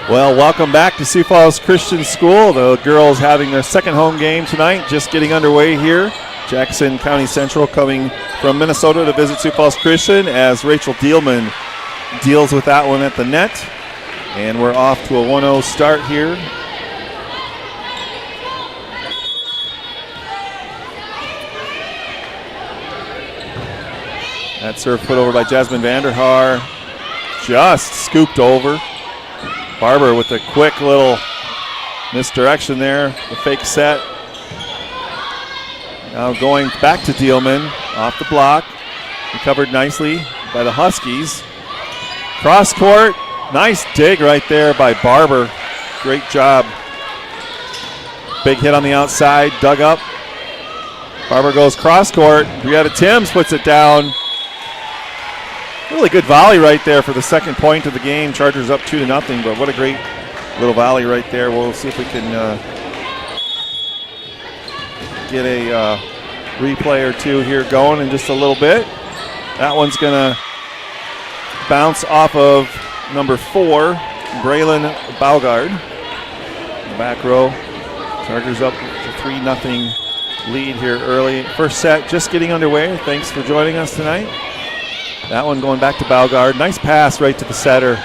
Well, welcome back to Sioux Falls Christian School. The girls having their second home game tonight, just getting underway here. Jackson County Central coming from Minnesota to visit Sioux Falls Christian as Rachel Dielman deals with that one at the net. And we're off to a 1-0 start here. That serve put over by Jasmine Vanderhaar. Just scooped over. Barber with a quick little misdirection there. The fake set. Now going back to Dielman. Off the block. Recovered nicely by the Huskies. Cross court. Nice dig right there by Barber. Great job. Big hit on the outside. Dug up. Barber goes cross court. Brietta Timms puts it down. Really good volley right there for the second point of the game. Chargers up 2-0, but what a great little volley right there. We'll see if we can get a replay or two here going in just a little bit. That one's going to bounce off of number 4, Braylon Baugard. In the back row. Chargers up to 3-0 lead here early. First set just getting underway. Thanks for joining us tonight. That one going back to Baugard. Nice pass right to the setter.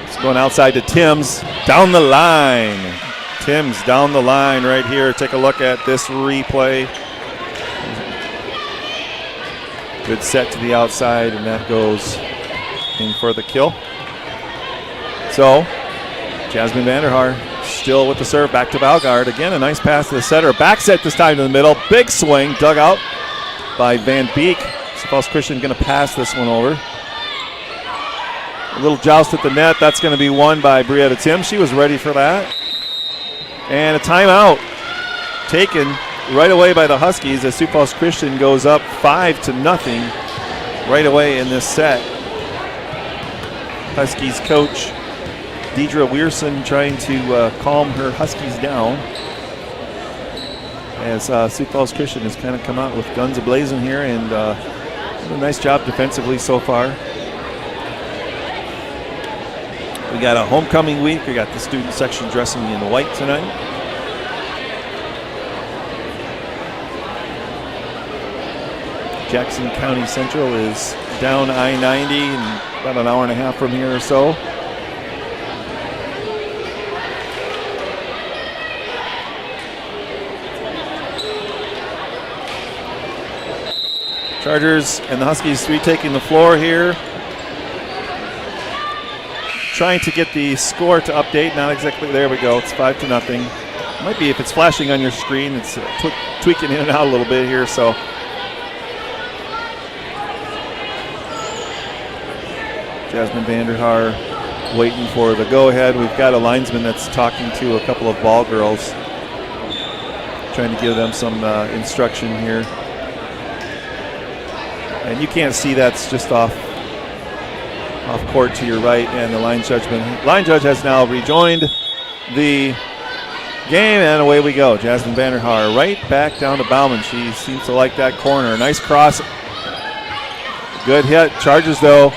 It's going outside to Timms. Down the line. Timms down the line right here. Take a look at this replay. Good set to the outside, and that goes in for the kill. So, Jasmine Vanderhaar still with the serve. Back to Baugard. Again, a nice pass to the setter. Back set this time to the middle. Big swing. Dug out by Van Beek. Sioux Falls Christian going to pass this one over. A little joust at the net. That's going to be won by Brietta Timms. She was ready for that. And a timeout taken right away by the Huskies as Sioux Falls Christian goes up 5-0 right away in this set. Huskies coach Deidre Weirson trying to calm her Huskies down, as Sioux Falls Christian has kind of come out with guns a-blazing here and done a nice job defensively so far. We got a homecoming week. We got the student section dressing in white tonight. Jackson County Central is down I-90 and about an hour and a half from here or so. Chargers and the Huskies retaking the floor here. Trying to get the score to update. Not exactly. There we go. It's 5-0. Might be if it's flashing on your screen. It's tweaking in and out a little bit here. So Jasmine Vanderhaar waiting for the go-ahead. We've got a linesman that's talking to a couple of ball girls, trying to give them some instruction here. And you can't see that's just off court to your right, and the line judge has now rejoined the game, and away we go. Jasmine Vanderhaar right back down to Bauman. She seems to like that corner. Nice cross. Good hit. Chargers, though.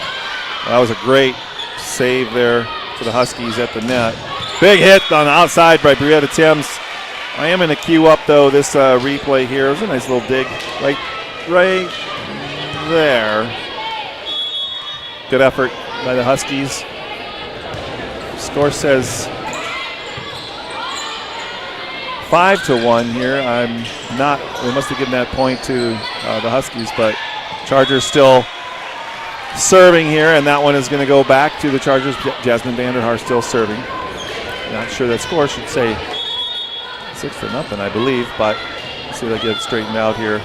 That was a great save there for the Huskies at the net. Big hit on the outside by Brietta Timms. I am going to queue up, though, this replay here. It was a nice little dig right there. Good effort by the Huskies. Score says 5-1 here. I'm not, we must have given that point to the Huskies, but Chargers still serving here, and that one is going to go back to the Chargers. Jasmine Vanderhaar still serving. Not sure that score should say 6-0, I believe, but let's see if I get it straightened out here.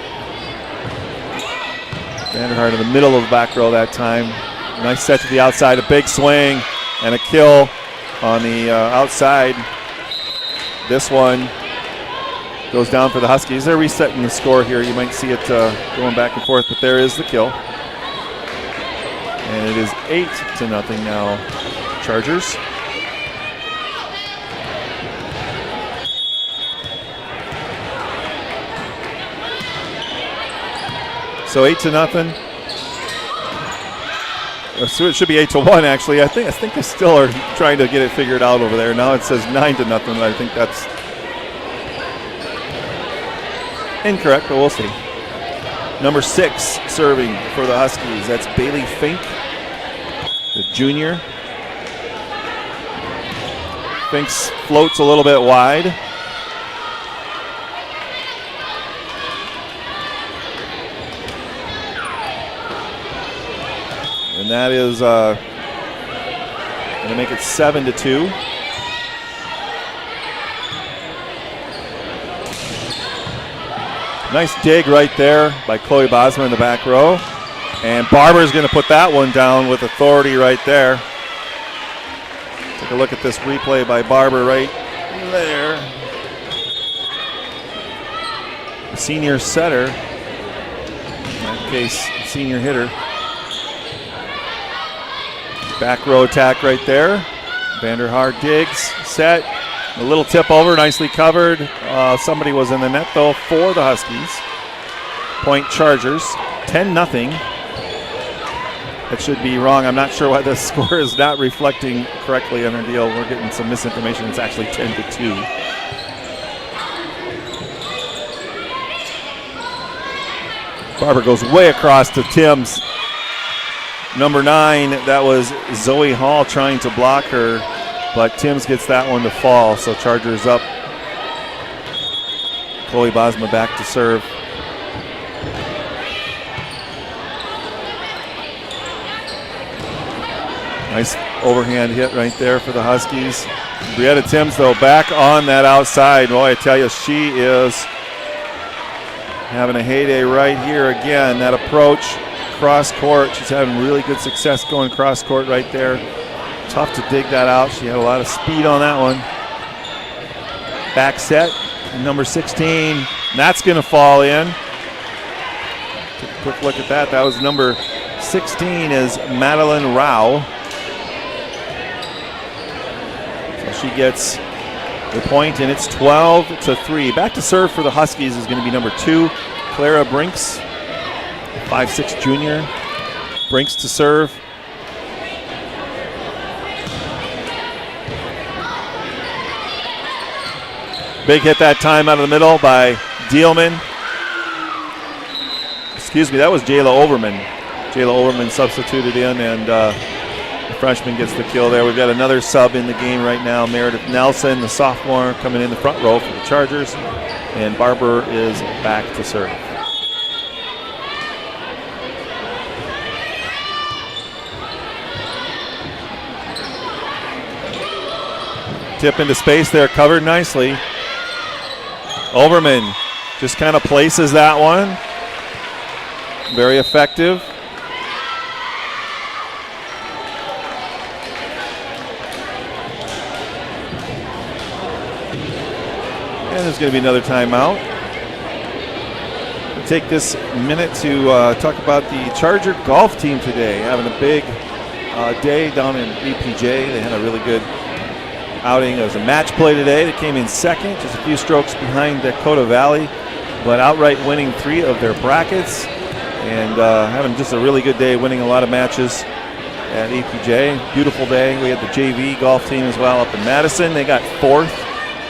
Vanderhaar in the middle of the back row that time. Nice set to the outside, a big swing, and a kill on the outside. This one goes down for the Huskies. They're resetting the score here. You might see it going back and forth, but there is the kill. And it is 8-0 now, Chargers. So 8-0. So it should be 8-1 actually. I think they still are trying to get it figured out over there. Now it says 9-0. I think that's incorrect, but we'll see. Number 6 serving for the Huskies. That's Bailey Fink, the junior. Finks floats a little bit wide. And that is going to make it 7-2. Nice dig right there by Chloe Bosma in the back row. And Barber's going to put that one down with authority right there. Take a look at this replay by Barber right there. The senior setter, in that case, senior hitter. Back row attack right there. Vanderhaar digs, set. A little tip over, nicely covered. Somebody was in the net, though, for the Huskies. Point Chargers, 10-0. That should be wrong. I'm not sure why the score is not reflecting correctly on our deal. We're getting some misinformation. It's actually 10-2. Barber goes way across to Timms. Number 9, that was Zoe Hall trying to block her. But Timms gets that one to fall, so Chargers up. Chloe Bosma back to serve. Nice overhand hit right there for the Huskies. Brietta Timms, though, back on that outside. Boy, I tell you, she is having a heyday right here again. That approach, cross court. She's having really good success going cross court right there. Tough to dig that out. She had a lot of speed on that one. Back set, number 16. That's going to fall in. Take a quick look at that. That was number 16 is Madeline Rao. So she gets the point, and it's 12-3. Back to serve for the Huskies is going to be number 2, Clara Brinks, 5'6" junior. Brinks to serve. Big hit that time out of the middle by Dielman. Excuse me, that was Jayla Overman. Jayla Overman substituted in, and the freshman gets the kill there. We've got another sub in the game right now. Meredith Nelson, the sophomore, coming in the front row for the Chargers. And Barber is back to serve. Tip into space there, covered nicely. Overman just kind of places that one. Very effective. And there's going to be another timeout. We'll take this minute to talk about the Charger golf team today. Having a big day down in EPJ. They had a really good outing. It was a match play today. They came in second, just a few strokes behind Dakota Valley, but outright winning 3 of their brackets and having just a really good day, winning a lot of matches at EPJ. Beautiful day. We had the JV golf team as well up in Madison. They got 4th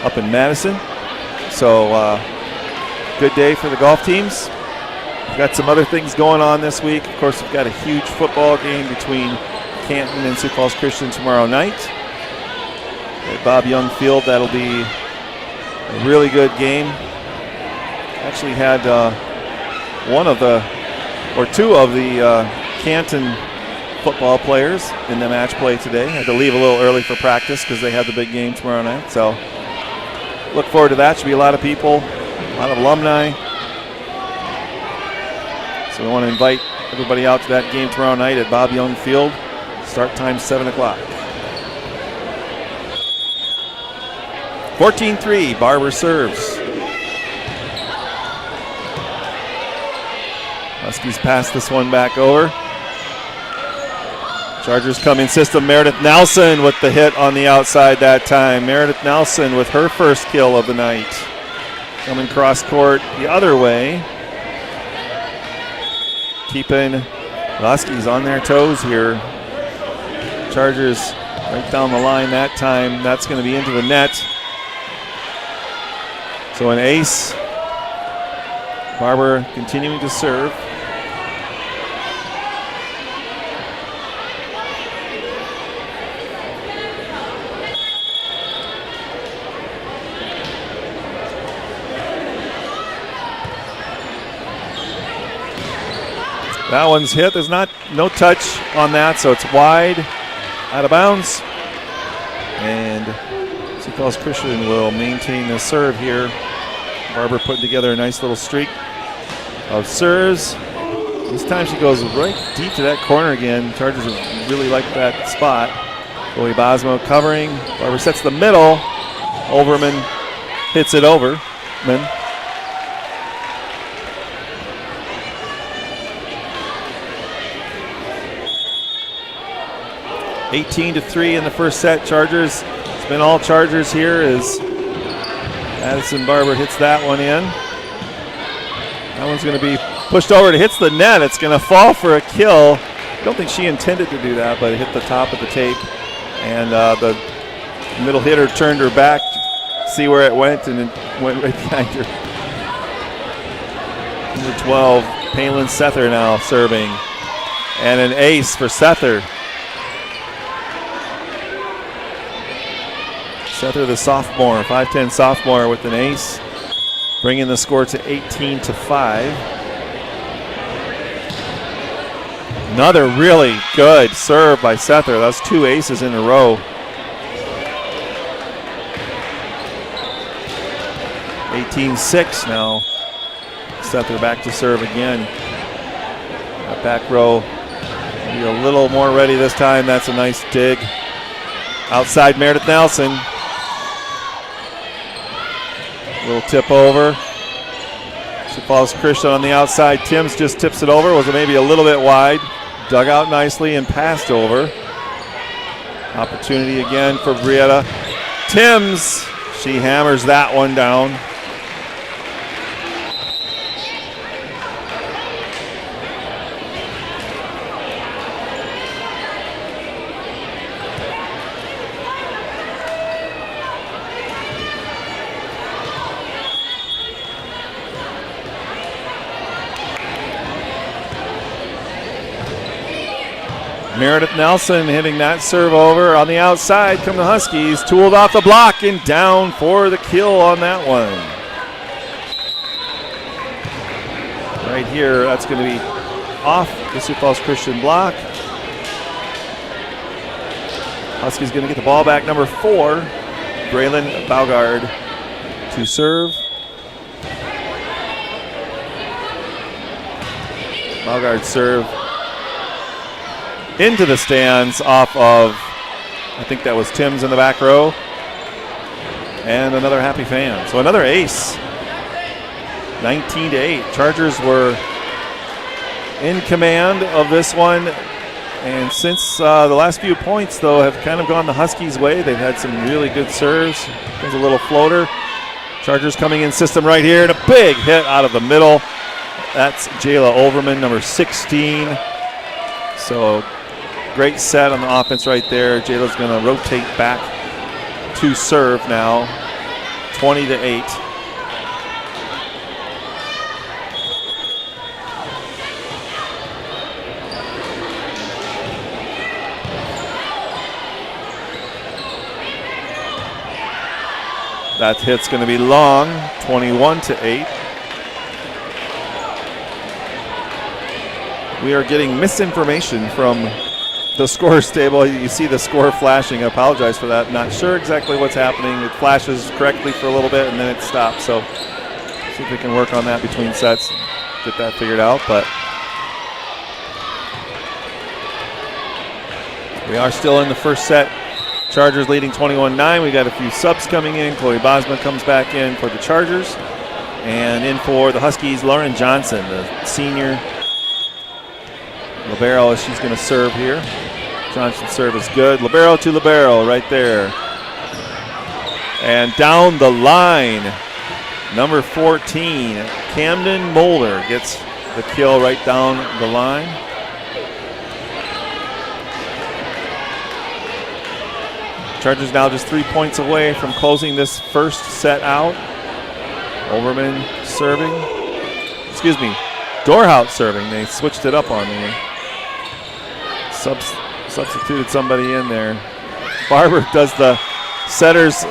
up in Madison. So good day for the golf teams. We've got some other things going on this week. Of course, we've got a huge football game between Canton and Sioux Falls Christian tomorrow night at Bob Young Field. That'll be a really good game. Actually had 2 of the Canton football players in the match play today. Had to leave a little early for practice because they have the big game tomorrow night. So look forward to that. Should be a lot of people, a lot of alumni. So we want to invite everybody out to that game tomorrow night at Bob Young Field. Start time 7 o'clock. 14-3, Barber serves. Huskies pass this one back over. Chargers come in system. Meredith Nelson with the hit on the outside that time. Meredith Nelson with her first kill of the night. Coming cross court the other way. Keeping the Huskies on their toes here Chargers right down the line that time. That's going to be into the net. So an ace. Barber continuing to serve. That one's hit. There's no touch on that, so it's wide, out of bounds. And Sioux Falls Christian will maintain the serve here. Barber putting together a nice little streak of serves. This time she goes right deep to that corner again. Chargers really like that spot. Chloe Bosmo covering. Barber sets the middle. Overman hits it over. 18-3 in the first set. Chargers. It's been all Chargers here as Madison Barber hits that one in. That one's going to be pushed over. It hits the net. It's going to fall for a kill. I don't think she intended to do that, but it hit the top of the tape. And the middle hitter turned her back to see where it went, and it went right behind her. Number 12, Palin Sether now serving. And an ace for Sether. Sether, the sophomore, 5'10 sophomore with an ace, bringing the score to 18-5. Another really good serve by Sether. That's 2 aces in a row. 18-6 now. Sether back to serve again. That back row be a little more ready this time. That's a nice dig. Outside Meredith Nelson. Little tip over. Sioux Falls Christian on the outside. Timms just tips it over. Was it maybe a little bit wide? Dug out nicely and passed over. Opportunity again for Brietta. Timms, she hammers that one down. Meredith Nelson hitting that serve over on the outside. Come the Huskies. Tooled off the block and down for the kill on that one. Right here, that's going to be off the Sioux Falls Christian block. Huskies going to get the ball back. Number 4, Braylon Baugard to serve. Baugard serve into the stands off of, I think that was Timms in the back row. And another happy fan. So another ace. 19-8. Chargers were in command of this one. And since the last few points, though, have kind of gone the Huskies' way. They've had some really good serves. There's a little floater. Chargers coming in system right here. And a big hit out of the middle. That's Jayla Overman, number 16. So great set on the offense right there. Jayla's going to rotate back to serve now. 20-8. That hit's going to be long. 21-8. We are getting misinformation from the scorer's table. You see the score flashing. I apologize for that. Not sure exactly what's happening. It flashes correctly for a little bit and then it stops. So see if we can work on that between sets, get that figured out. But we are still in the first set. Chargers leading 21-9. We got a few subs coming in. Chloe Bosma comes back in for the Chargers. And in for the Huskies, Lauren Johnson, the senior libero, as she's going to serve here. Johnson's serve is good. Libero to libero right there. And down the line, number 14, Camden Mulder gets the kill right down the line. Chargers now just 3 points away from closing this first set out. Overman serving. Excuse me, Dorhout serving. They switched it up on me. Substituted somebody in there. Barber does the setter's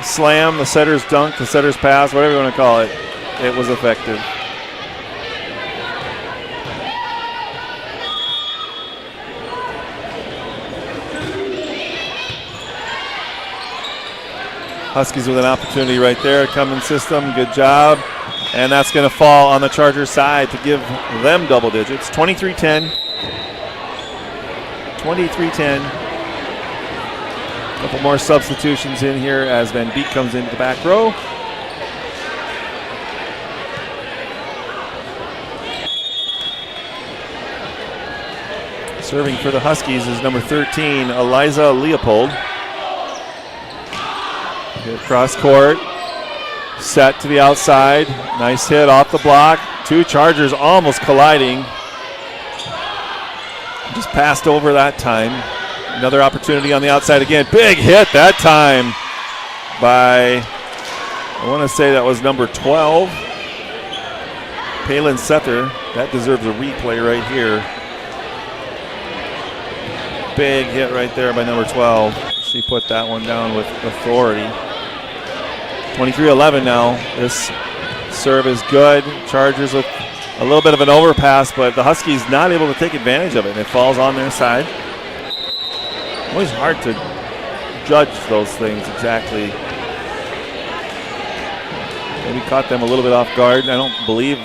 slam, the setter's dunk, the setter's pass, whatever you want to call it. It was effective. Huskies with an opportunity right there. Cummins system, good job. And that's going to fall on the Chargers side to give them double digits. 23-10. 23-10. A couple more substitutions in here as Van Beek comes into the back row. Serving for the Huskies is number 13, Eliza Leopold. Good cross court. Set to the outside. Nice hit off the block. Two Chargers almost colliding. Just passed over that time. Another opportunity on the outside again. Big hit that time by, I want to say that was number 12, Palin Sether. That deserves a replay right here. Big hit right there by number 12. She put that one down with authority. 23-11 now. This serve is good. Chargers with a little bit of an overpass, but the Huskies not able to take advantage of it. It falls on their side. Always hard to judge those things exactly. Maybe caught them a little bit off guard. I don't believe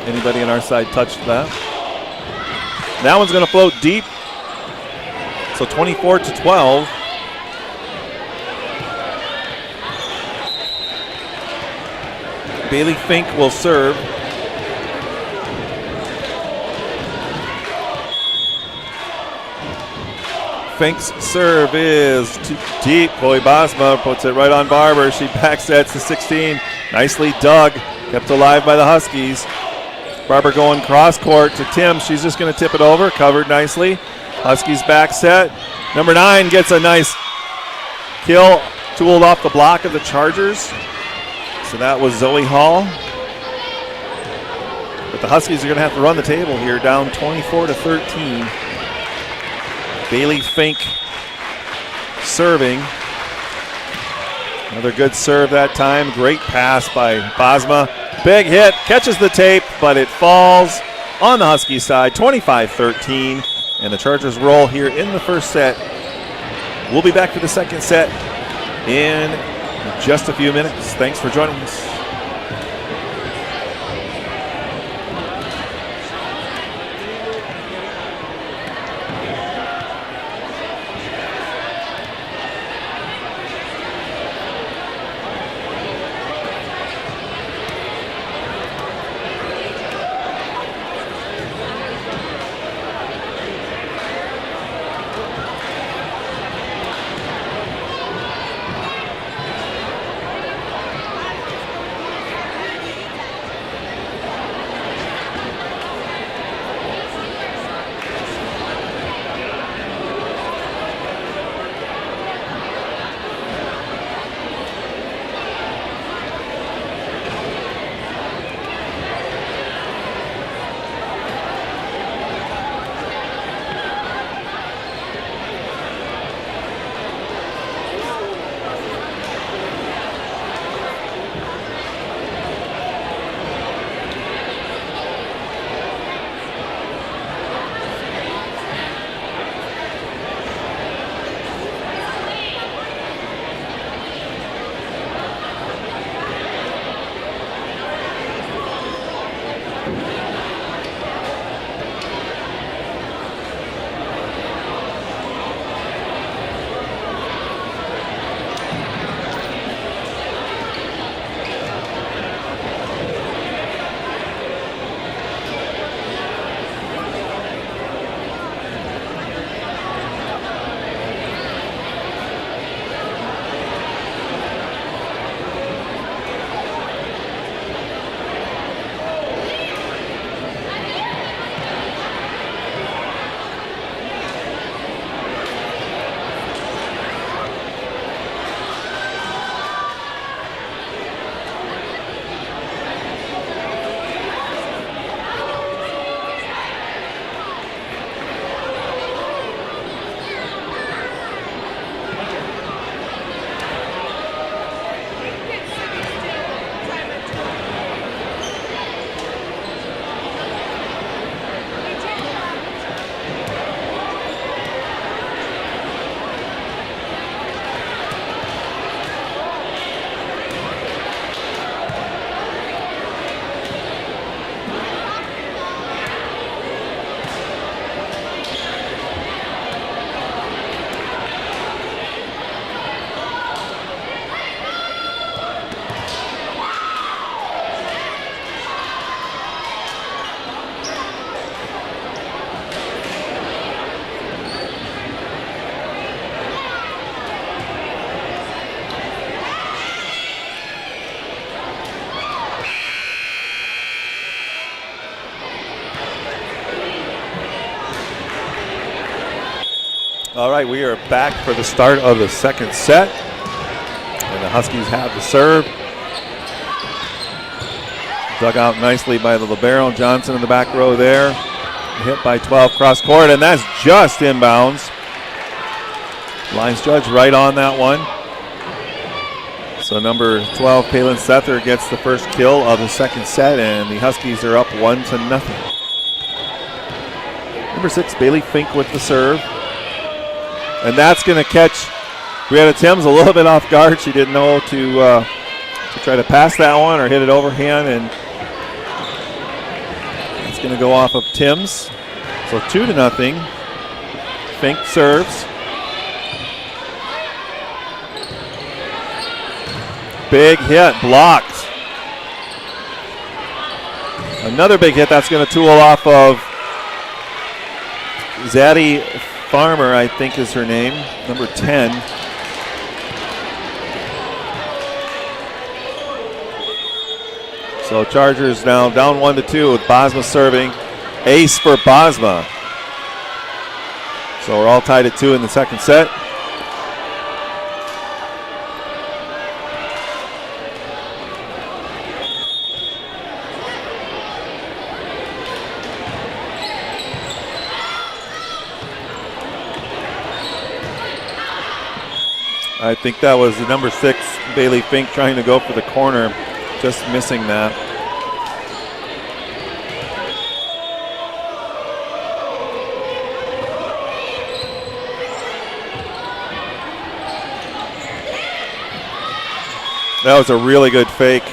anybody on our side touched that. That one's going to float deep. So 24-12. Bailey Fink will serve. Fink's serve is too deep. Chloe Bosma puts it right on Barber. She backsets to 16. Nicely dug. Kept alive by the Huskies. Barber going cross court to Tim. She's just going to tip it over. Covered nicely. Huskies back set. Number 9 gets a nice kill. Tooled off the block of the Chargers. So that was Zoe Hall. But the Huskies are going to have to run the table here, down 24-13. Bailey Fink serving. Another good serve that time. Great pass by Bosma. Big hit, catches the tape, but it falls on the Husky side, 25-13. And the Chargers roll here in the first set. We'll be back for the second set in just a few minutes. Thanks for joining us. All right, we are back for the start of the second set. And the Huskies have the serve. Dug out nicely by the libero. Johnson in the back row there. Hit by 12 cross court, and that's just inbounds. Lines judge right on that one. So number 12, Palin Sether, gets the first kill of the second set, and the Huskies are up 1-0. Number 6, Bailey Fink with the serve. And that's going to catch Brianna Timms a little bit off guard. She didn't know to try to pass that one or hit it overhand, and it's going to go off of Timms. So 2-0. Fink serves. Big hit, blocked. Another big hit that's going to tool off of Zadie Farmer, I think is her name, number 10. So Chargers now down 1-2 with Bosma serving. Ace for Bosma. So we're all tied at 2 in the second set. I think that was the number 6, Bailey Fink, trying to go for the corner, just missing that. That was a really good fake.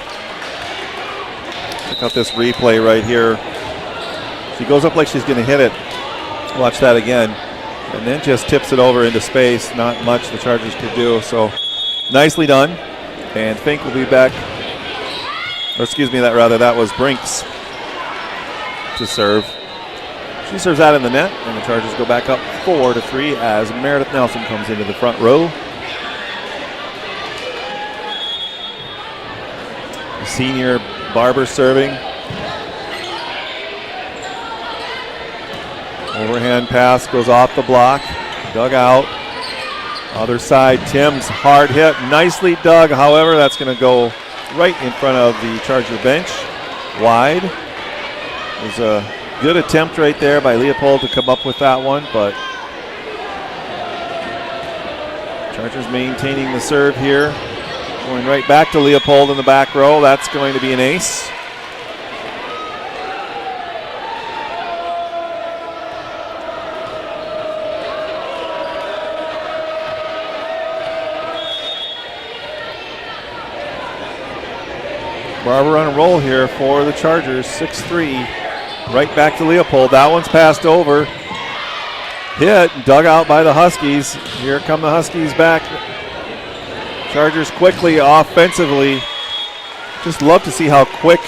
Check out this replay right here. She goes up like she's going to hit it. Watch that again. And then just tips it over into space. Not much the Chargers could do. So nicely done. And Fink will be back. Or excuse me, that was Brinks to serve. She serves out in the net, and the Chargers go back up 4-3 as Meredith Nelson comes into the front row. The senior Barber serving. Overhand pass goes off the block, dug out. Other side, Timms, hard hit, nicely dug. However, that's going to go right in front of the Charger bench, wide. It was a good attempt right there by Leopold to come up with that one, but Chargers maintaining the serve here. Going right back to Leopold in the back row. That's going to be an ace. Barber on a roll here for the Chargers, 6-3. Right back to Leopold. That one's passed over. Hit, dug out by the Huskies. Here come the Huskies back. Chargers quickly offensively. Just love to see how quick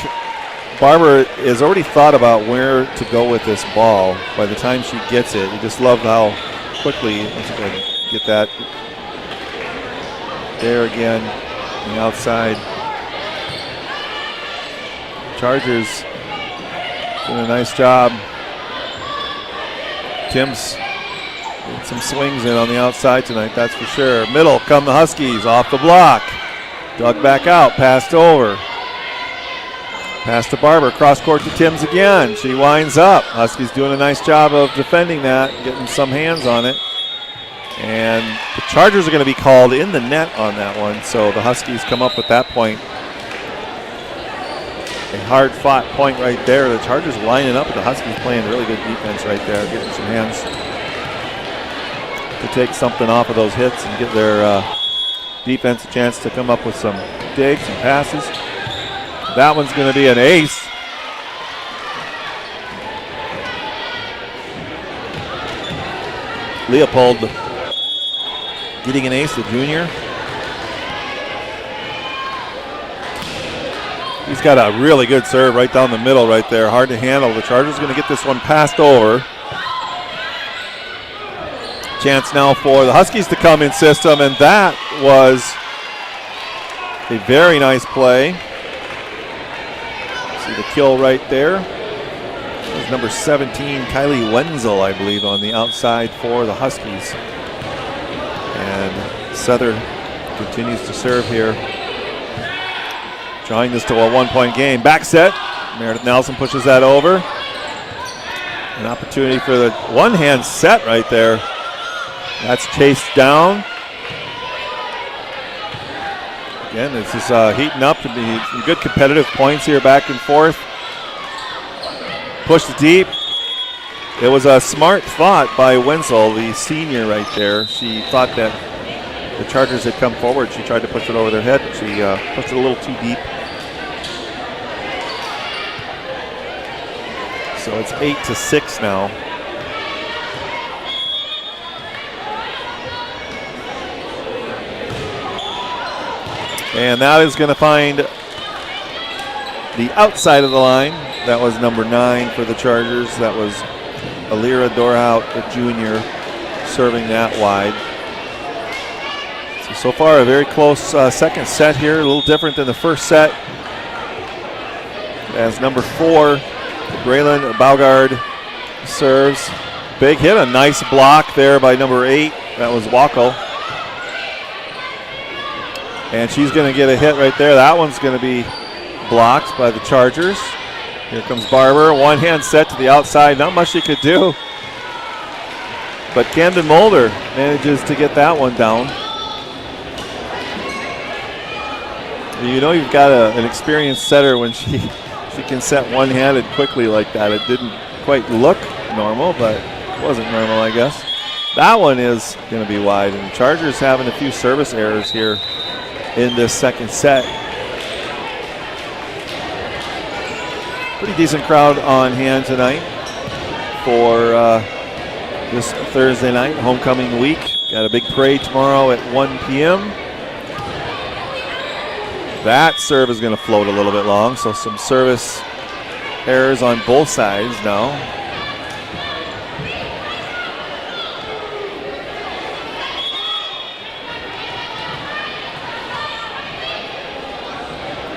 Barber has already thought about where to go with this ball by the time she gets it. You just love how quickly, let's get that there again on the outside. Chargers doing a nice job. Timms getting some swings in on the outside tonight, that's for sure. Middle come the Huskies off the block. Dug back out, passed over. Pass to Barber, cross court to Timms again. She winds up. Huskies doing a nice job of defending that, getting some hands on it. And the Chargers are going to be called in the net on that one, so the Huskies come up with that point. A hard-fought point right there. The Chargers lining up, the Huskies playing really good defense right there, getting some hands to take something off of those hits and give their defense a chance to come up with some digs and passes. That one's going to be an ace. Leopold getting an ace, the junior. He's got a really good serve right down the middle right there. Hard to handle. The Chargers going to get this one passed over. Chance now for the Huskies to come in system, and that was a very nice play. See the kill right there. That was number 17, Kylie Wenzel, I believe, on the outside for the Huskies. And Souther continues to serve here. Drawing this to a 1-point game. Back set. Meredith Nelson pushes that over. An opportunity for the one-hand set right there. That's chased down. Again, this is heating up to be some good competitive points here, back and forth. Pushed deep. It was a smart thought by Wenzel, the senior right there. She thought that the Chargers had come forward. She tried to push it over their head, but she pushed it a little too deep. So it's 8-6 now. And that is going to find the outside of the line. That was number 9 for the Chargers. That was Alira Dorhout, the junior, serving that wide. So far, a very close second set here, a little different than the first set. As number 4, Braylon Baugard serves. Big hit, a nice block there by number 8. That was Wacko. And she's going to get a hit right there. That one's going to be blocked by the Chargers. Here comes Barber. One-hand set to the outside. Not much she could do. But Camden Mulder manages to get that one down. You know you've got an experienced setter when she can set one-handed quickly like that. It didn't quite look normal, but it wasn't normal, I guess. That one is going to be wide. And the Chargers having a few service errors here in this second set. Pretty decent crowd on hand tonight for this Thursday night, homecoming week. Got a big parade tomorrow at 1 p.m. That serve is going to float a little bit long, so some service errors on both sides now.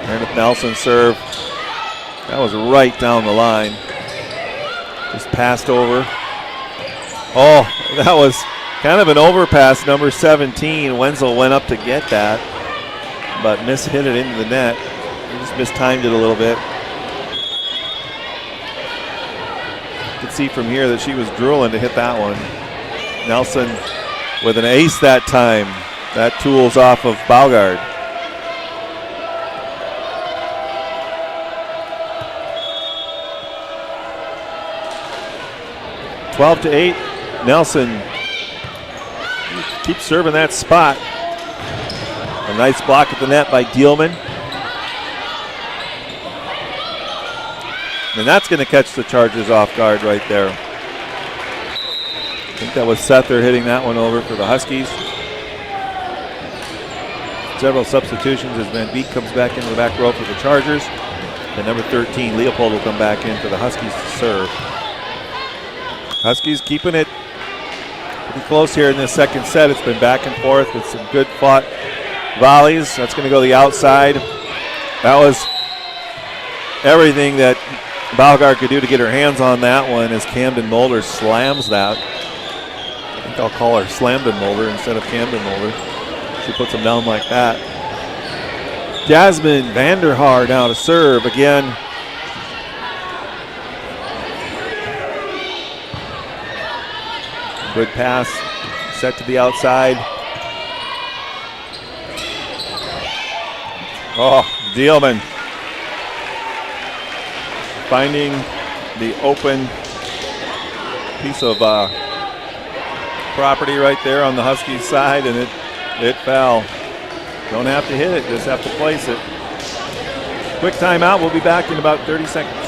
Meredith Nelson serve. That was right down the line. Just passed over. Oh, that was kind of an overpass, number 17. Wenzel went up to get that, but hit it into the net. He just mistimed it a little bit. You could see from here that she was drooling to hit that one. Nelson with an ace that time. That tools off of Baugard. Twelve to 8. Nelson keeps serving that spot. A nice block at the net by Dielman. And that's going to catch the Chargers off guard right there. I think that was Sether hitting that one over for the Huskies. Several substitutions as Van Beek comes back into the back row for the Chargers. And number 13, Leopold, will come back in for the Huskies to serve. Huskies keeping it pretty close here in this second set. It's been back and forth with some good fought volleys. That's going to go the outside. That was everything that Baugard could do to get her hands on that one as Camden Mulder slams that. I think I'll call her Slamden Mulder instead of Camden Mulder. She puts them down like that. Jasmine Vanderhaar now to serve again. Good pass, set to the outside. Oh, Dielman finding the open piece of property right there on the Huskies side, and it fell. Don't have to hit it, just have to place it. Quick timeout, we'll be back in about 30 seconds.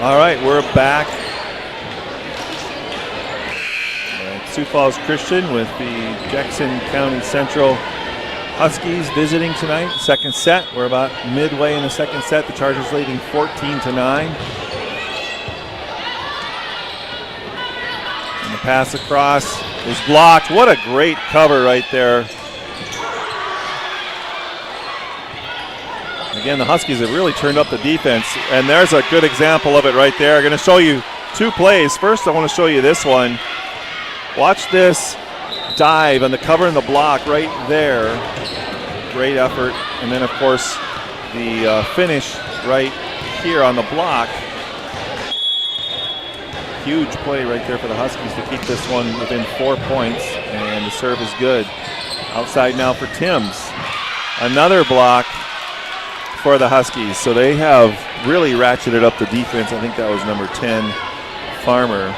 All right, we're back. Sioux Falls Christian with the Jackson County Central Huskies visiting tonight. Second set. We're about midway in the second set. The Chargers leading 14-9. And the pass across is blocked. What a great cover right there. Again, the Huskies have really turned up the defense, and there's a good example of it right there. I'm going to show you two plays. First, I want to show you this one. Watch this dive on the cover and the block right there. Great effort. And then, of course, the finish right here on the block. Huge play right there for the Huskies to keep this one within 4 points. And the serve is good. Outside now for Timms. Another block for the Huskies. So they have really ratcheted up the defense. I think that was number 10, Farmer.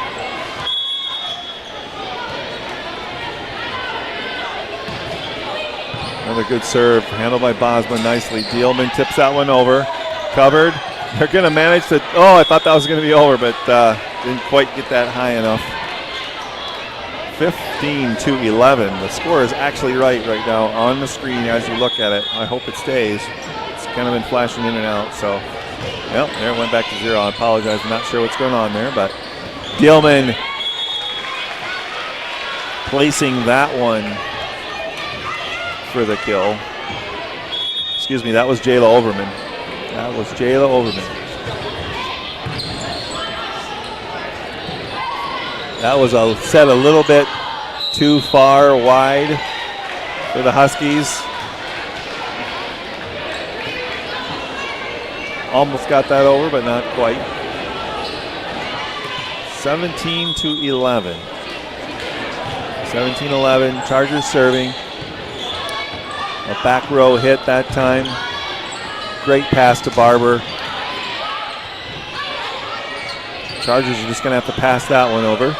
Another good serve, handled by Bosman nicely. Dielman tips that one over, covered. They're going to manage to, I thought that was going to be over, but didn't quite get that high enough. 15-11. The score is actually right now on the screen as you look at it. I hope it stays. It's kind of been flashing in and out, so, well, there it went back to 0. I apologize, I'm not sure what's going on there, but Dielman placing that one for the kill. Excuse me, that was Jayla Overman. That was set a little bit too far wide for the Huskies. Almost got that over, but not quite. 17-11. 17-11, Chargers serving. A back row hit that time. Great pass to Barber. Chargers are just going to have to pass that one over.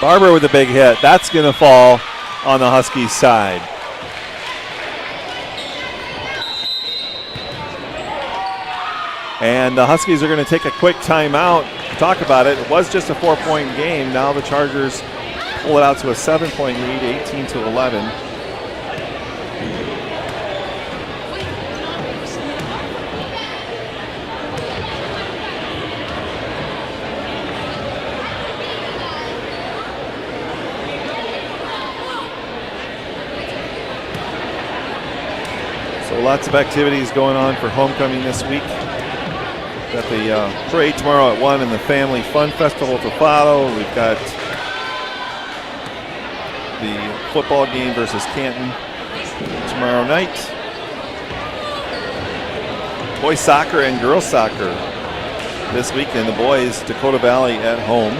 Barber with a big hit. That's going to fall on the Huskies side. And the Huskies are going to take a quick timeout. Talk about it. It was just a 4-point game. Now the Chargers pull it out to a 7-point lead, 18-11. So lots of activities going on for homecoming this week. Got the parade tomorrow at 1 and the Family Fun Festival to follow. We've got the football game versus Canton tomorrow night. Boys soccer and girls soccer this weekend. The boys, Dakota Valley at home.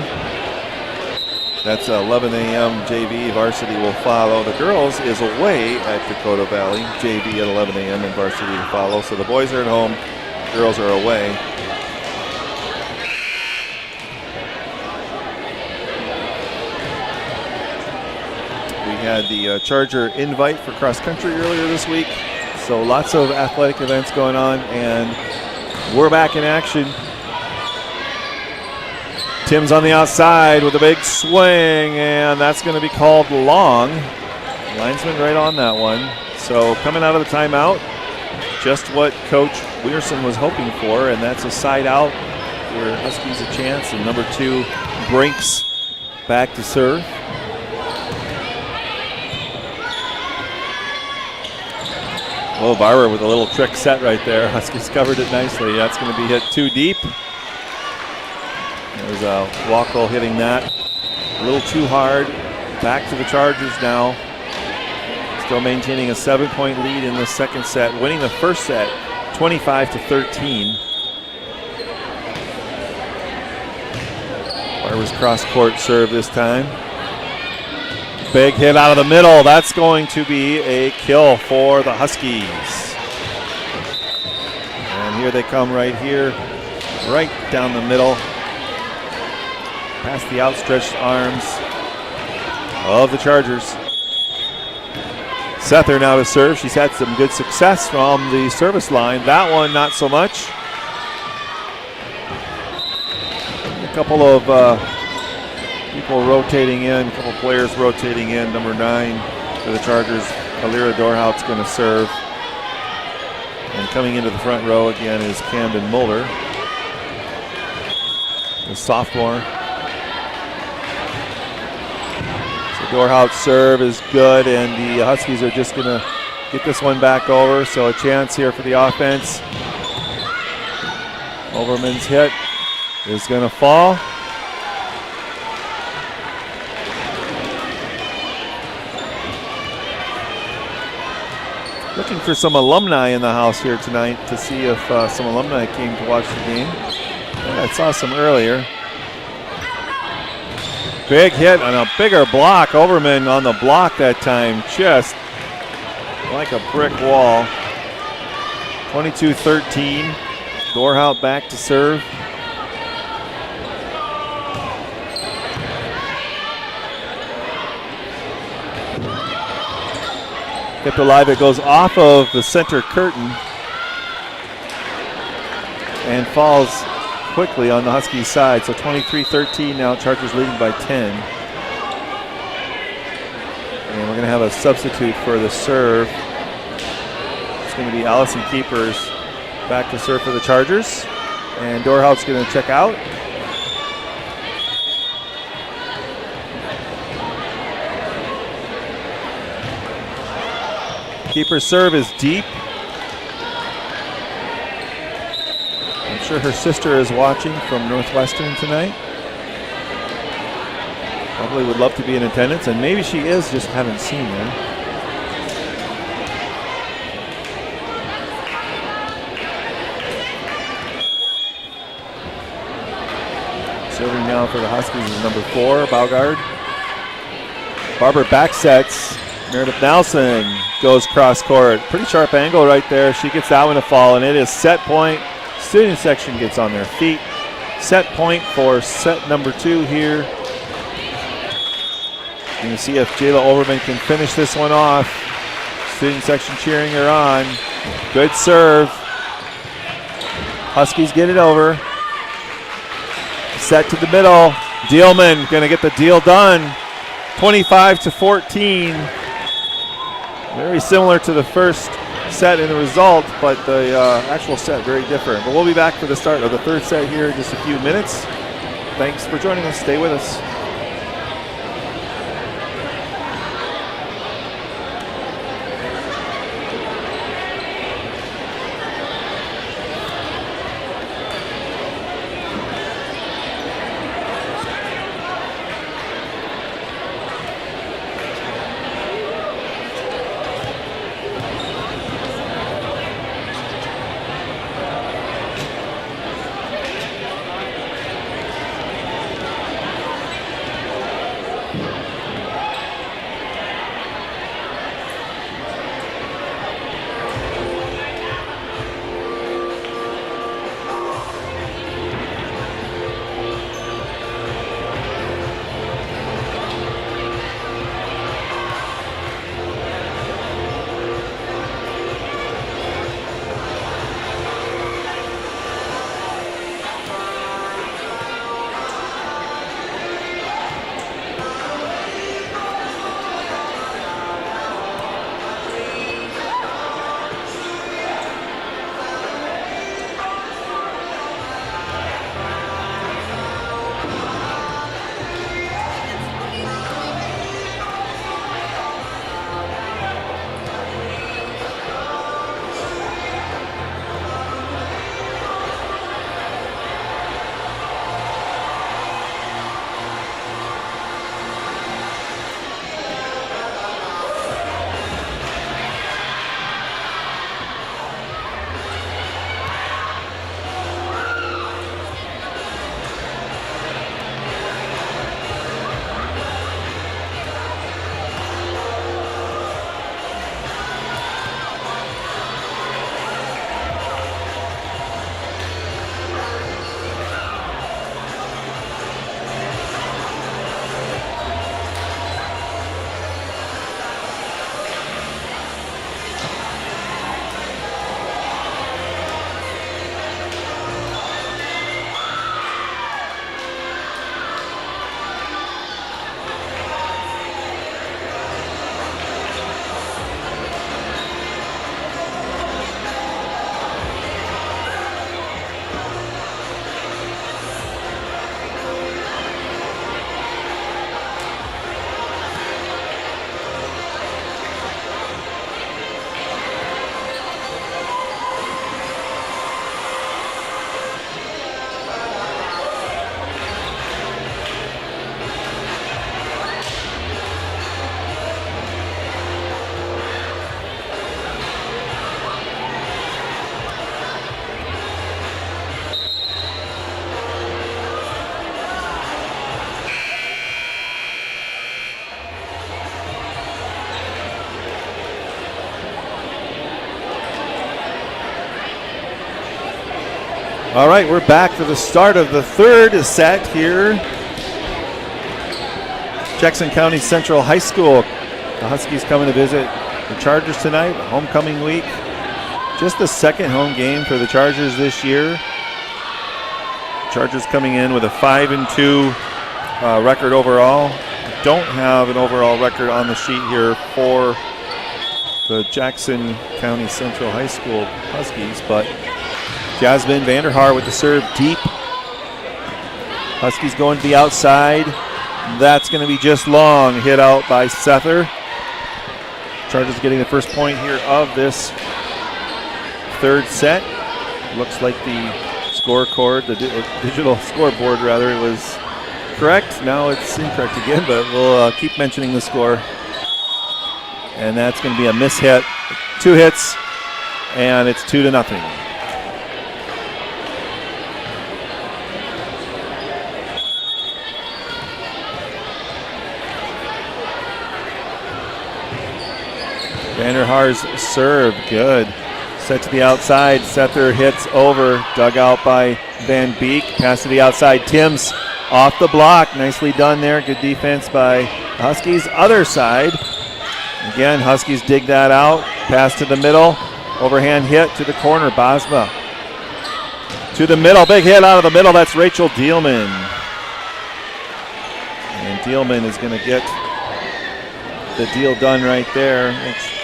That's 11 a.m. JV. Varsity will follow. The girls is away at Dakota Valley. JV at 11 a.m. and Varsity will follow. So the boys are at home. Girls are away. Had the Charger invite for cross country earlier this week. So lots of athletic events going on, and we're back in action. Tim's on the outside with a big swing, and that's going to be called long. Linesman right on that one. So coming out of the timeout, just what Coach Weirson was hoping for, and that's a side out where Huskies a chance, and number 2 Brinks back to serve. Oh, Barber with a little trick set right there. Huskies covered it nicely. That's going to be hit too deep. There's Wackel hitting that a little too hard. Back to the Chargers now. Still maintaining a 7-point lead in the second set. Winning the first set 25-13. Barber's cross-court serve this time. Big hit out of the middle. That's going to be a kill for the Huskies. And here they come right here, right down the middle, past the outstretched arms of the Chargers. Sether now to serve. She's had some good success from the service line. That one, not so much. A couple of people rotating in, a couple players rotating in. Number 9 for the Chargers, Alira Dorhout's going to serve. And coming into the front row again is Camden Mulder, the sophomore. Dorhout's serve is good, and the Huskies are just going to get this one back over. So a chance here for the offense. Overman's hit is going to fall. Looking for some alumni in the house here tonight to see if some alumni came to watch the game. Yeah, I saw some earlier. Big hit on a bigger block. Overman on the block that time, just like a brick wall. 22-13. Dorhout back to serve. Hip alive, it goes off of the center curtain and falls quickly on the Huskies side. So 23-13 now, Chargers leading by 10. And we're going to have a substitute for the serve. It's going to be Allison Keepers back to serve for the Chargers. And Dorhout's going to check out. Keeper's serve is deep. I'm sure her sister is watching from Northwestern tonight. Probably would love to be in attendance, and maybe she is, just haven't seen her. Serving now for the Huskies is number 4, Baugard. Barber back sets. Meredith Nelson goes cross court. Pretty sharp angle right there. She gets that one to fall, and it is set point. Student section gets on their feet. Set point for set number 2 here. Going to see if Jayla Overman can finish this one off. Student section cheering her on. Good serve. Huskies get it over. Set to the middle. Dealman going to get the deal done. 25-14. Very similar to the first set in the result, but the actual set very different. But we'll be back for the start of the third set here in just a few minutes. Thanks for joining us. Stay with us. All right, we're back for the start of the third set here. Jackson County Central High School. The Huskies coming to visit the Chargers tonight, homecoming week. Just the second home game for the Chargers this year. Chargers coming in with a 5-2 record overall. Don't have an overall record on the sheet here for the Jackson County Central High School Huskies, but Jasmine Vanderhaar with the serve deep. Huskies going to the outside. That's going to be just long. Hit out by Sether. Chargers getting the first point here of this third set. Looks like the scoreboard, the digital scoreboard rather, it was correct. Now it's incorrect again, but we'll keep mentioning the score. And that's going to be a miss hit. 2 hits, and it's 2-0. Vanderhaar's serve, good. Set to the outside, Sether hits over, dug out by Van Beek. Pass to the outside, Timms off the block. Nicely done there, good defense by Huskies. Other side, again, Huskies dig that out. Pass to the middle, overhand hit to the corner, Bosma. To the middle, big hit out of the middle, that's Rachel Dielman. And Dielman is gonna get the deal done right there. It's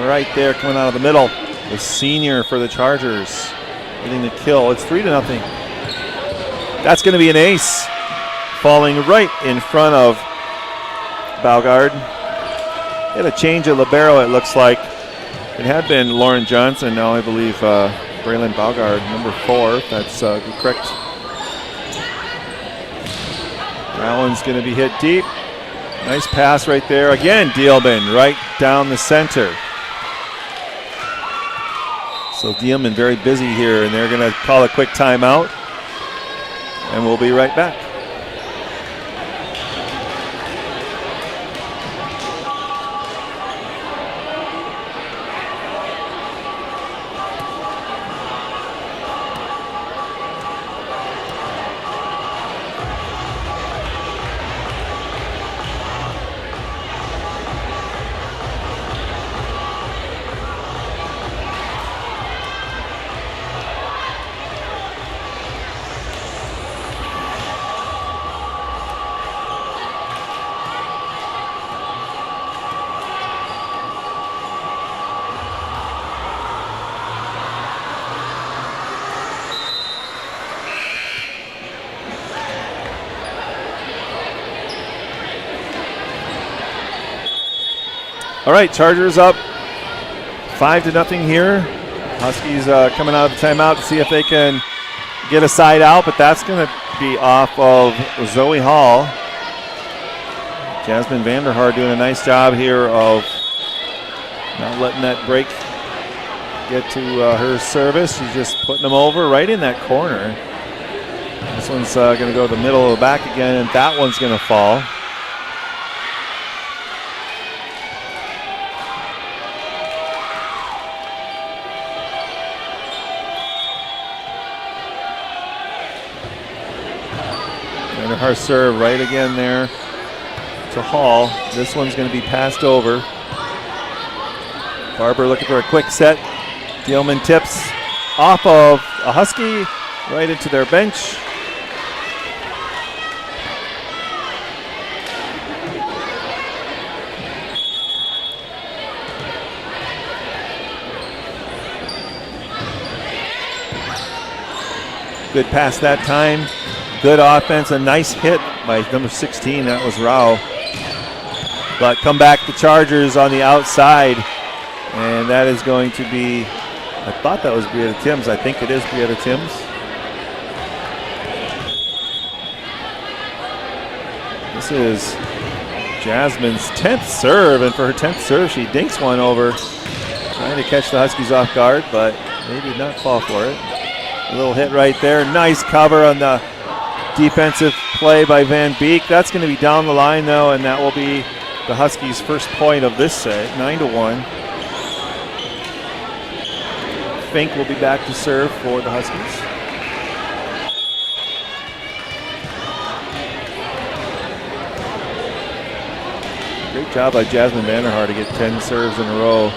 right there coming out of the middle. The senior for the Chargers getting the kill. It's 3-0. That's going to be an ace. Falling right in front of Baugard. Had a change of libero, it looks like. It had been Lauren Johnson. Now I believe Braylon Baugard, number 4. That's correct. That one's going to be hit deep. Nice pass right there. Again, Dielman right down the center. So Dielman very busy here, and they're going to call a quick timeout. And we'll be right back. All right, Chargers up 5-0 here. Huskies coming out of the timeout to see if they can get a side out, but that's going to be off of Zoe Hall. Jasmine Vanderhaar doing a nice job here of not letting that break get to her service. She's just putting them over right in that corner. This one's going to go to the middle of the back again, and that one's going to fall. Vanderhaar serve right again there to Hall. This one's going to be passed over. Barber looking for a quick set. Dielman tips off of a Husky right into their bench. Good pass that time. Good offense, a nice hit by number 16, that was Rao. But come back the Chargers on the outside, and that is going to be, I thought that was Brietta Timms. I think it is Brietta Timms. This is Jasmine's 10th serve, and for her 10th serve, she dinks one over, trying to catch the Huskies off guard, but they did not fall for it. A little hit right there. Nice cover on the defensive play by Van Beek. That's going to be down the line, though, and that will be the Huskies' first point of this set, 9-1. Fink will be back to serve for the Huskies. Great job by Jasmine Vanderhaar to get 10 serves in a row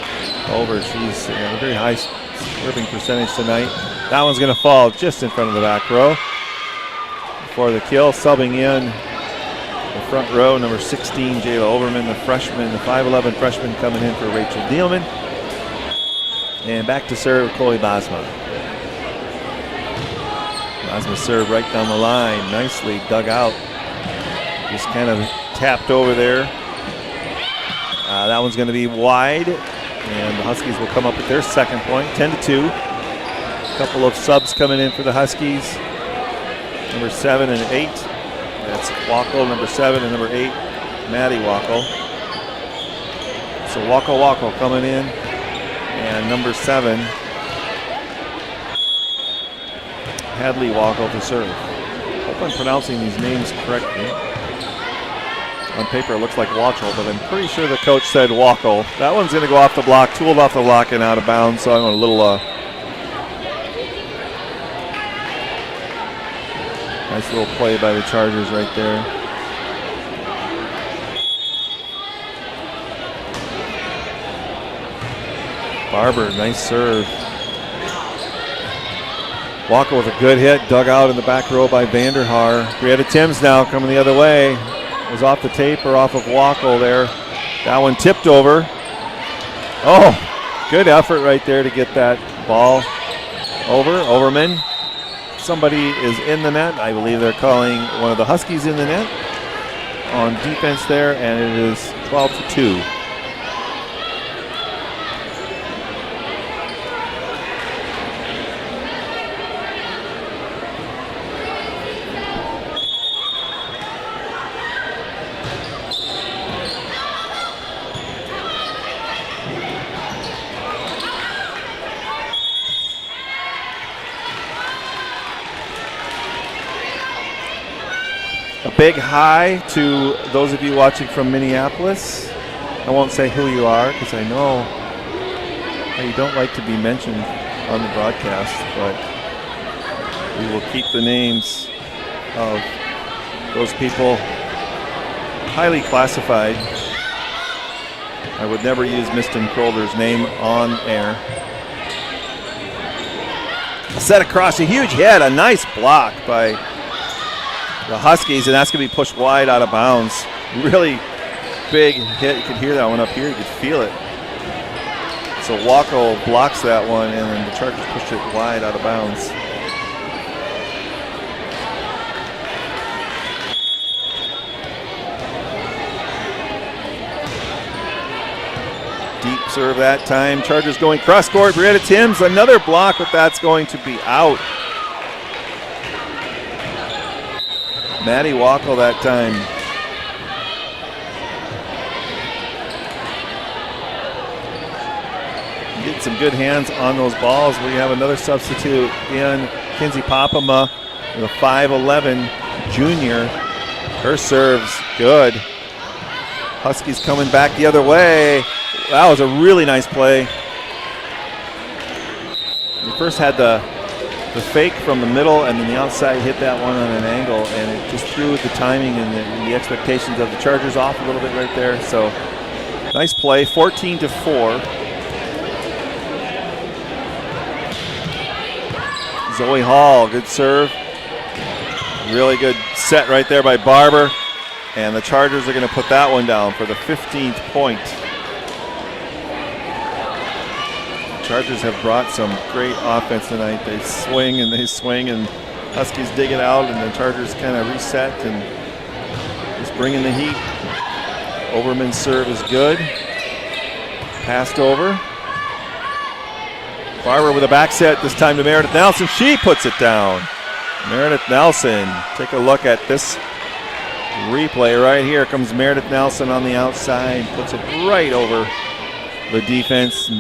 over. She's a very high serving percentage tonight. That one's going to fall just in front of the back row. For the kill, subbing in the front row, number 16, Jayla Overman, the freshman, the 5'11 freshman coming in for Rachel Dielman. And back to serve, Chloe Basma. Basma serve right down the line, nicely dug out. Just kind of tapped over there. That one's going to be wide, and the Huskies will come up with their second point, 10-2. A couple of subs coming in for the Huskies. Number 7 and 8. That's Wackel, number 7, and number 8, Maddie Wackel. So Wackel coming in, and number 7, Hadley Wackel to serve. Hope I'm pronouncing these names correctly. On paper, it looks like Watchel, but I'm pretty sure the coach said Wackel. That one's going to go off the block, tooled off the block and out of bounds. So I'm a little nice little play by the Chargers right there. Barber, nice serve. Wackel with a good hit, dug out in the back row by Vanderhaar. Brietta Timms now coming the other way. Was off the tape or off of Wackel there. That one tipped over. Oh, good effort right there to get that ball over. Overman. Somebody is in the net. I believe they're calling one of the Huskies in the net on defense there, and it is 12-2. Big hi to those of you watching from Minneapolis. I won't say who you are because I know you don't like to be mentioned on the broadcast, but we will keep the names of those people highly classified. I would never use Miston Crolder's name on air. Set across, a huge hit, a nice block by the Huskies, and that's going to be pushed wide out of bounds. Really big hit. You could hear that one up here. You could feel it. So Wackel blocks that one, and then the Chargers pushed it wide out of bounds. Deep serve that time. Chargers going cross court. Brietta Timms, another block, but that's going to be out. Maddie Wackel that time. Get some good hands on those balls. We have another substitute in Kinsey Popema, the 5'11 junior. Her serve's good. Huskies coming back the other way. That was a really nice play. We first had the fake from the middle, and then the outside hit that one on an angle, and it just threw the timing and the expectations of the Chargers off a little bit right there. So nice play, 14-4. Zoe Hall, good serve. Really good set right there by Barber, and the Chargers are going to put that one down for the 15th point. Chargers have brought some great offense tonight. They swing, and Huskies dig it out, and the Chargers kind of reset and just bring in the heat. Overman's serve is good. Passed over. Barber with a back set, this time to Meredith Nelson. She puts it down. Meredith Nelson, take a look at this replay right here. Comes Meredith Nelson on the outside, puts it right over the defense.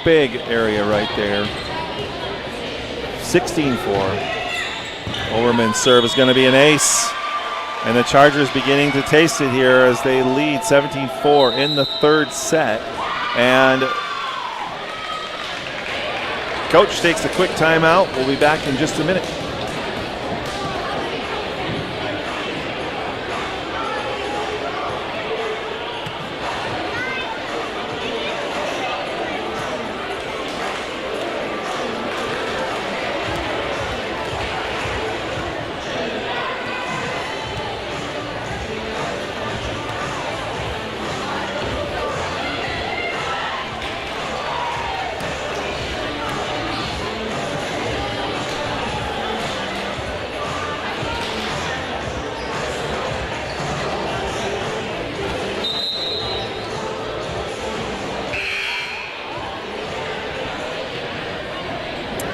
Big area right there. 16-4. Overman's serve is going to be an ace. And the Chargers beginning to taste it here as they lead 17-4 in the third set. And Coach takes a quick timeout. We'll be back in just a minute.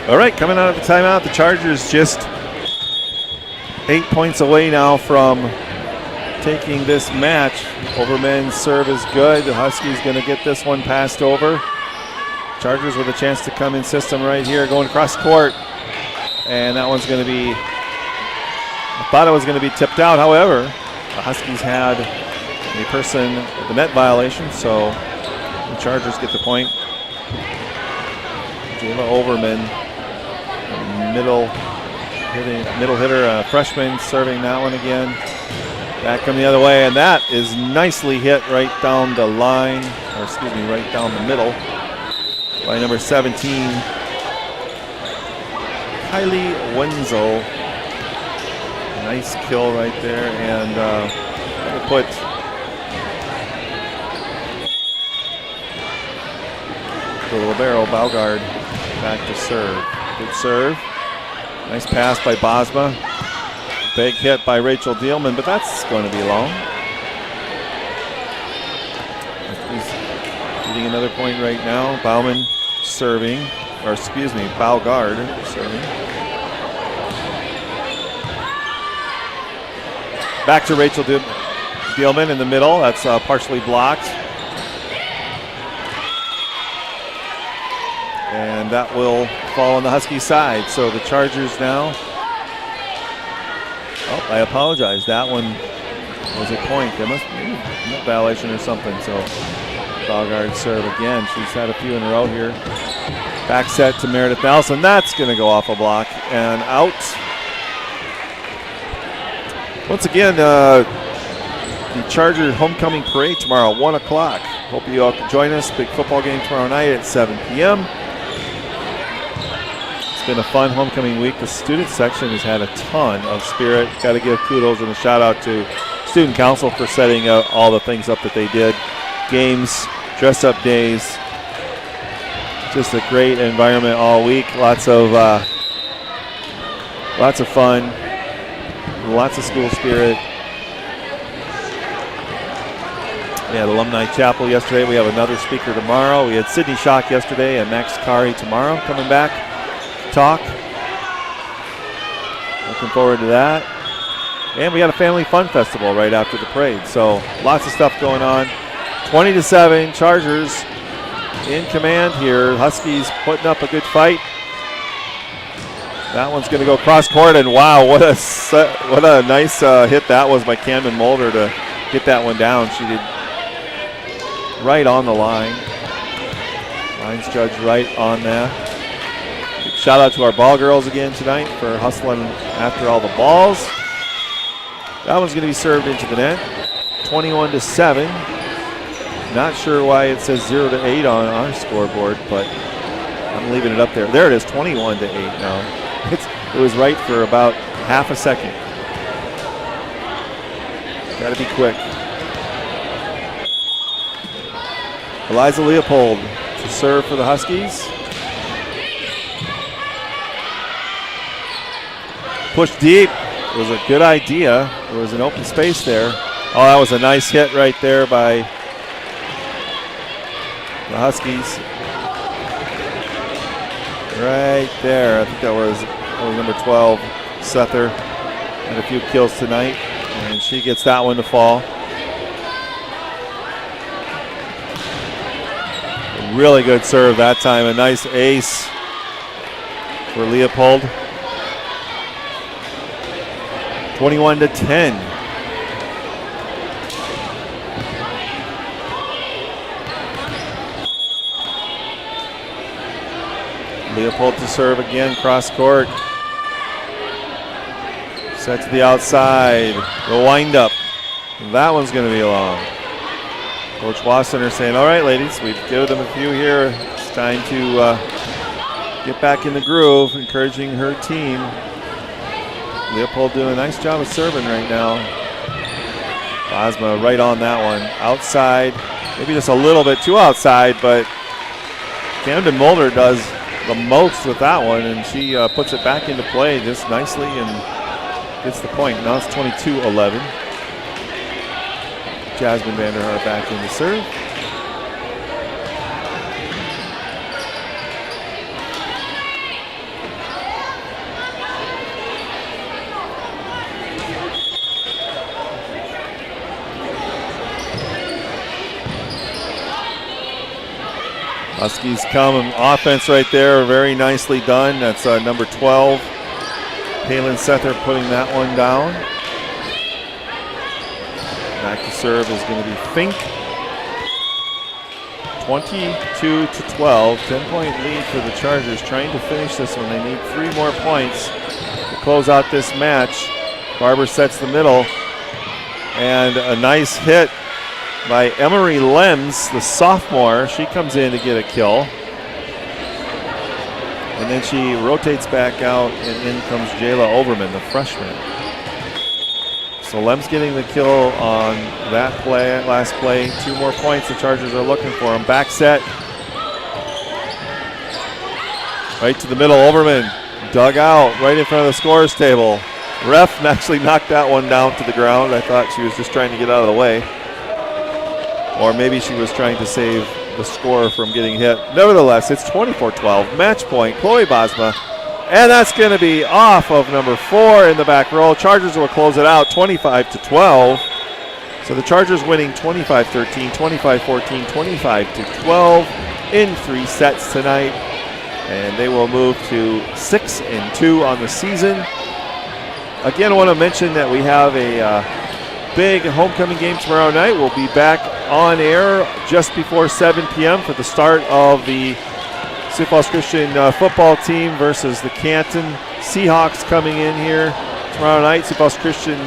All right, coming out of the timeout, the Chargers just 8 points away now from taking this match. Overman's serve is good. The Huskies going to get this one passed over. Chargers with a chance to come in system right here, going across court. And that one's going to be, I thought it was going to be tipped out. However, the Huskies had a person with the net violation, so the Chargers get the point. Jayla Overman, middle hitter, a freshman, serving that one again. Back come the other way, and that is nicely hit right down the line, or excuse me, right down the middle by number 17, Kylie Wenzel. Nice kill right there, and we'll put the libero Baugard back to serve. Good serve. Nice pass by Bosma. Big hit by Rachel Dielman, but that's going to be long. He's getting another point right now. Bauman serving, or excuse me, Baugard serving. Back to Rachel Dielman in the middle. That's partially blocked. And that will fall on the Husky side. So the Chargers now. Oh, I apologize. That one was a point. There must be a violation or something. So Baugard serve again. She's had a few in a row here. Back set to Meredith Nelson. That's going to go off a block and out. Once again, the Charger homecoming parade tomorrow, 1 o'clock. Hope you all can join us. Big football game tomorrow night at 7 p.m. It's been a fun homecoming week. The student section has had a ton of spirit. Got to give kudos and a shout out to student council for setting all the things up that they did. Games, dress up days, just a great environment all week. Lots of fun, lots of school spirit. We had Alumni Chapel yesterday. We have another speaker tomorrow. We had Sydney Schock yesterday and Max Kari tomorrow coming back. Talk. Looking forward to that. And we got a family fun festival right after the parade. So lots of stuff going on. 20-7, Chargers in command here. Huskies putting up a good fight. That one's going to go cross court, and wow, what a nice hit that was by Camden Mulder to get that one down. She did right on the line. Lines judge right on that. Shout out to our ball girls again tonight for hustling after all the balls. That one's going to be served into the net. 21-7. Not sure why it says 0-8 on our scoreboard, but I'm leaving it up there. There it is, 21-8 now. It was right for about half a second. Got to be quick. Eliza Leopold to serve for the Huskies. Push deep. It was a good idea. There was an open space there. Oh, that was a nice hit right there by the Huskies. Right there. I think that was number 12, Sether. Had a few kills tonight, and she gets that one to fall. A really good serve that time. A nice ace for Leopold. 21-10. Leopold to serve again, cross court. Set to the outside. The wind up. That one's going to be long. Coach Wassenaar saying, all right, ladies, we've given them a few here. It's time to get back in the groove, encouraging her team. Leopold doing a nice job of serving right now. Bosma right on that one. Outside, maybe just a little bit too outside, but Camden Mulder does the most with that one, and she puts it back into play just nicely and gets the point. Now it's 22-11. Jasmine Vanderhaar back in the serve. Huskies come, offense right there, very nicely done. That's number 12. Palin Sether putting that one down. Back to serve is going to be Fink. 22-12, 10-point lead for the Chargers, trying to finish this one. They need 3 more points to close out this match. Barber sets the middle, and a nice hit by Emery Lems, the sophomore. She comes in to get a kill. And then she rotates back out, and in comes Jayla Overman, the freshman. So Lems getting the kill on that play, last play. 2 more points the Chargers are looking for them. Back set. Right to the middle, Overman. Dug out right in front of the scorer's table. Ref actually knocked that one down to the ground. I thought she was just trying to get out of the way. Or maybe she was trying to save the scorer from getting hit. Nevertheless, it's 24-12. Match point, Chloe Bosma. And that's going to be off of number 4 in the back row. Chargers will close it out 25-12. So the Chargers winning 25-13, 25-14, 25-12 in 3 sets tonight. And they will move to 6-2 on the season. Again, I want to mention that we have a big homecoming game tomorrow night. We'll be back on air just before 7 p.m. for the start of the Sioux Falls Christian football team versus the Canton Seahawks coming in here tomorrow night. Sioux Falls Christian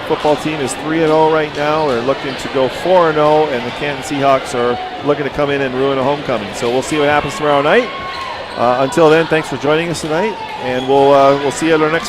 football team is 3-0 right now. They're looking to go 4-0, and the Canton Seahawks are looking to come in and ruin a homecoming. So we'll see what happens tomorrow night. Until then, thanks for joining us tonight, and we'll see you at our next